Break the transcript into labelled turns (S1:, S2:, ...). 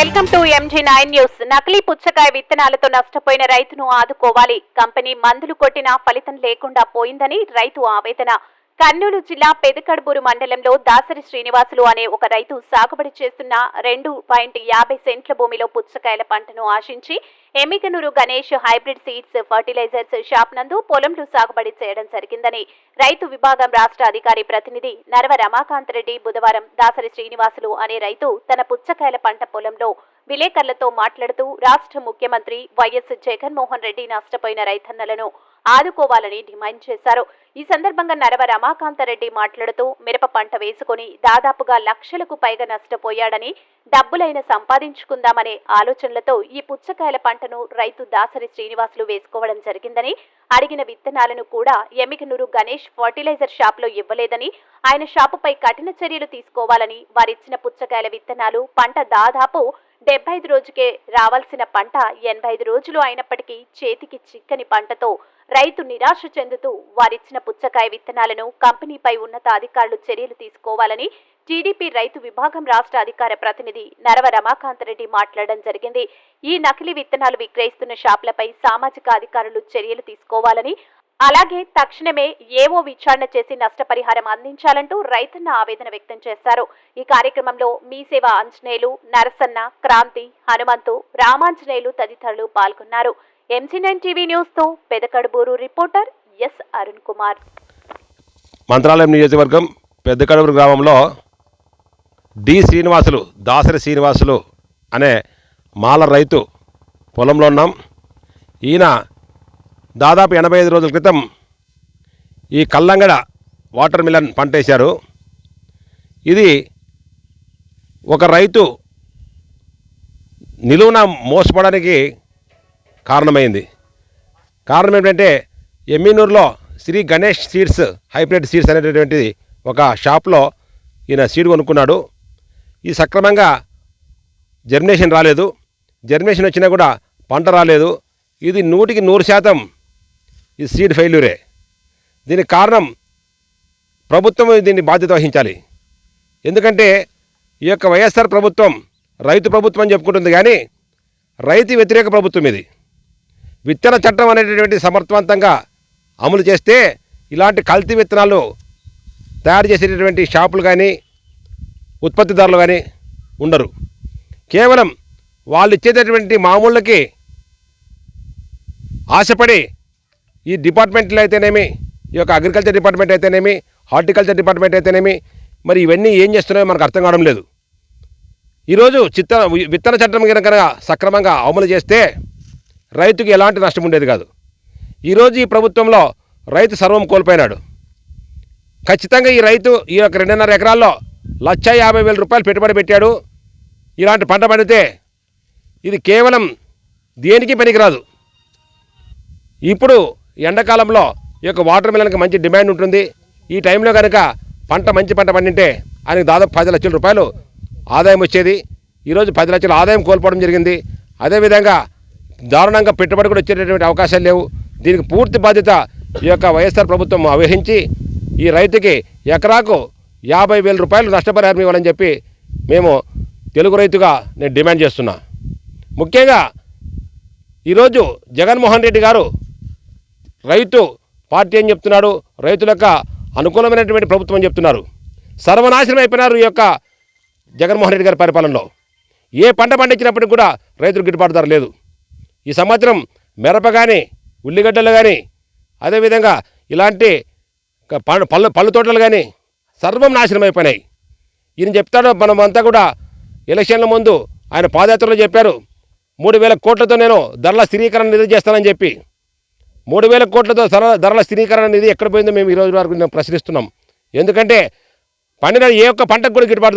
S1: Welcome to MG9 news. నకిలీ పుచ్చకాయ విత్తనాలతో నష్టపోయిన రైతును ఆదుకోవాలి. కంపెనీ మందులు కొట్టినా ఫలితం లేకుండా పోయిందని రైతు ఆవేదన. కర్నూలు జిల్లా పెదకడుబూరు మండలంలో దాసరి శ్రీనివాసులు అనే ఒక రైతు సాగుబడి చేస్తున్న 2.50 సెంట్ల భూమిలో పుచ్చకాయల పంటను ఆశించి Yemmiganur Ganesh hybrid seeds fertilizers shop నందు పొలంలో సాగుబడి చేయడం జరిగిందని రైతు విభాగం రాష్ట్ర అధికారి ప్రతినిధి నరవ రమాకాంత్ రెడ్డి బుధవారం దాసరి శ్రీనివాసులు అనే రైతు తన పుచ్చకాయల పంట పొలంలో విలేకరులతో మాట్లాడుతూ రాష్ట్ర ముఖ్యమంత్రి వైఎస్ జగన్మోహన్ రెడ్డి నష్టపోయిన రైతన్నలను ఆదుకోవాలని డిమాండ్ చేశారు. ఈ సందర్భంగా నరవ రమాకాంతరెడ్డి మాట్లాడుతూ మిరప పంట వేసుకుని దాదాపుగా లక్షలకు పైగా నష్టపోయాడని, డబ్బులైన సంపాదించుకుందామనే ఆలోచనలతో ఈ పుచ్చకాయల పంటను రైతు దాసరి శ్రీనివాసులు వేసుకోవడం జరిగిందని, అడిగిన విత్తనాలను కూడా ఎమ్మిగనూరు గణేష్ ఫర్టిలైజర్ షాప్ లో ఇవ్వలేదని, ఆయన షాపుపై కఠిన చర్యలు తీసుకోవాలని, వారిచ్చిన పుచ్చకాయల విత్తనాలు పంట దాదాపు 75 రోజుకే రావాల్సిన పంట 85 రోజులు అయినప్పటికీ చేతికి చిక్కని పంటతో రైతు నిరాశ చెందుతూ వారిచ్చిన పుచ్చకాయ విత్తనాలను కంపెనీపై ఉన్నతాధికారులు చర్యలు తీసుకోవాలని టీడీపీ రైతు విభాగం రాష్ట్ర అధికార ప్రతినిధి నరవ రమాకాంతరెడ్డి మాట్లాడడం జరిగింది. ఈ నకిలీ విత్తనాలు విక్రయిస్తున్న షాపులపై సామాజిక అధికారులు చర్యలు తీసుకోవాలని, అలాగే తక్షణమే ఏవో విచారణ చేసి నష్టపరిహారం అందించాలంటూ రైతన్న ఆవేదన వ్యక్తం చేశారు. ఈ కార్యక్రమంలో మీ సేవ ఆంజనేయులు, నరసన్న, క్రాంతి, హనుమంతు, రామాంజనేయులు తదితరులు పాల్గొన్నారు. MG9 టీవీ న్యూస్ తో పెదకడుబూరు రిపోర్టర్ ఎస్ అరుణ్ కుమార్.
S2: మంత్రాలయం నియోజకవర్గం పెద్దకడుబూరు గ్రామంలో దాసరి శ్రీనివాసులు అనే మాల రైతు పొలంలో ఉన్నాం. ఈయన దాదాపు 85 రోజుల క్రితం ఈ కల్లంగడ వాటర్ మిలన్ పంట వేశారు. ఇది ఒక రైతు నిలువున మోసపోవడానికి కారణమైంది. కారణం ఏంటంటే ఎమ్మిగనూరులో Shri Ganesh seeds hybrid seeds అనేటటువంటిది ఒక షాప్లో ఈయన సీడ్ కొనుక్కున్నాడు. ఈ సక్రమంగా జర్మినేషన్ రాలేదు. జర్మినేషన్ వచ్చినా కూడా పంట రాలేదు. ఇది 100% ఈ సీడ్ ఫెయిల్యూరే. దీనికి కారణం ప్రభుత్వం దీన్ని బాధ్యత వహించాలి. ఎందుకంటే ఈ యొక్క వైఎస్ఆర్ ప్రభుత్వం రైతు ప్రభుత్వం అని చెప్పుకుంటుంది, కానీ రైతు వ్యతిరేక ప్రభుత్వం ఇది. విత్తన చట్టం అనేటటువంటి సమర్థవంతంగా అమలు చేస్తే ఇలాంటి కల్తీ విత్తనాలు తయారు చేసేటటువంటి షాపులు కానీ ఉత్పత్తిదారులు కానీ ఉండరు. కేవలం వాళ్ళు ఇచ్చేటటువంటి మామూళ్ళకి ఆశపడి ఈ డిపార్ట్మెంట్లు అయితేనేమి, ఈ యొక్క అగ్రికల్చర్ డిపార్ట్మెంట్ అయితేనేమి, హార్టికల్చర్ డిపార్ట్మెంట్ అయితేనేమి, మరి ఇవన్నీ ఏం చేస్తున్నాయో మనకు అర్థం కావడం లేదు. ఈరోజు విత్తన చట్టం కనుక సక్రమంగా అమలు చేస్తే రైతుకి ఎలాంటి నష్టం ఉండేది కాదు. ఈరోజు ఈ ప్రభుత్వంలో రైతు సర్వం కోల్పోయినాడు. ఖచ్చితంగా ఈ రైతు ఈ యొక్క 2.5 ఎకరాల్లో 1,50,000 రూపాయలు పెట్టుబడి పెట్టాడు. ఇలాంటి పంట పండితే ఇది కేవలం దేనికి పనికిరాదు. ఇప్పుడు ఎండాకాలంలో ఈ యొక్క వాటర్ మిలన్కి మంచి డిమాండ్ ఉంటుంది. ఈ టైంలో కనుక మంచి పంట పండింటే ఆయనకు దాదాపు 10 లక్షల రూపాయలు ఆదాయం వచ్చేది. ఈరోజు 10 లక్షల ఆదాయం కోల్పోవడం జరిగింది. అదేవిధంగా దారుణంగా పెట్టుబడి కూడా వచ్చేటటువంటి అవకాశాలు లేవు. దీనికి పూర్తి బాధ్యత ఈ యొక్క వైఎస్ఆర్ ప్రభుత్వం వహించి ఈ రైతుకి ఎకరాకు 50,000 రూపాయలు నష్టపరిహారం ఇవ్వాలని చెప్పి మేము తెలుగు రైతుగా నేను డిమాండ్ చేస్తున్నా. ముఖ్యంగా ఈరోజు జగన్మోహన్ రెడ్డి గారు రైతు పార్టీ అని చెప్తున్నాడు, రైతుల యొక్క అనుకూలమైనటువంటి ప్రభుత్వం అని చెప్తున్నారు. సర్వనాశనం అయిపోయినారు ఈ యొక్క జగన్మోహన్ రెడ్డి గారి పరిపాలనలో. ఏ పంట పండించినప్పటికి కూడా రైతులకు గిట్టుబాటు ధర లేదు. ఈ సంవత్సరం మిరప కానీ, ఉల్లిగడ్డలు కానీ, అదేవిధంగా ఇలాంటి పళ్ళు తోటలు కానీ సర్వం నాశనం అయిపోయినాయి. ఈయన చెప్తాడు, మనమంతా కూడా ఎలక్షన్ల ముందు ఆయన పాదయాత్రలో చెప్పారు 3,000 కోట్లతో నేను ధరల స్థిరీకరణ నిధి చేస్తానని చెప్పి. 3,000 కోట్లతో ధరల స్థిరీకరణ నిధి ఎక్కడ పోయిందో మేము ఈరోజు వరకు ప్రశ్నిస్తున్నాం. ఎందుకంటే పండిన ఏ ఒక్క పంటకు కూడా గిట్టుబాటు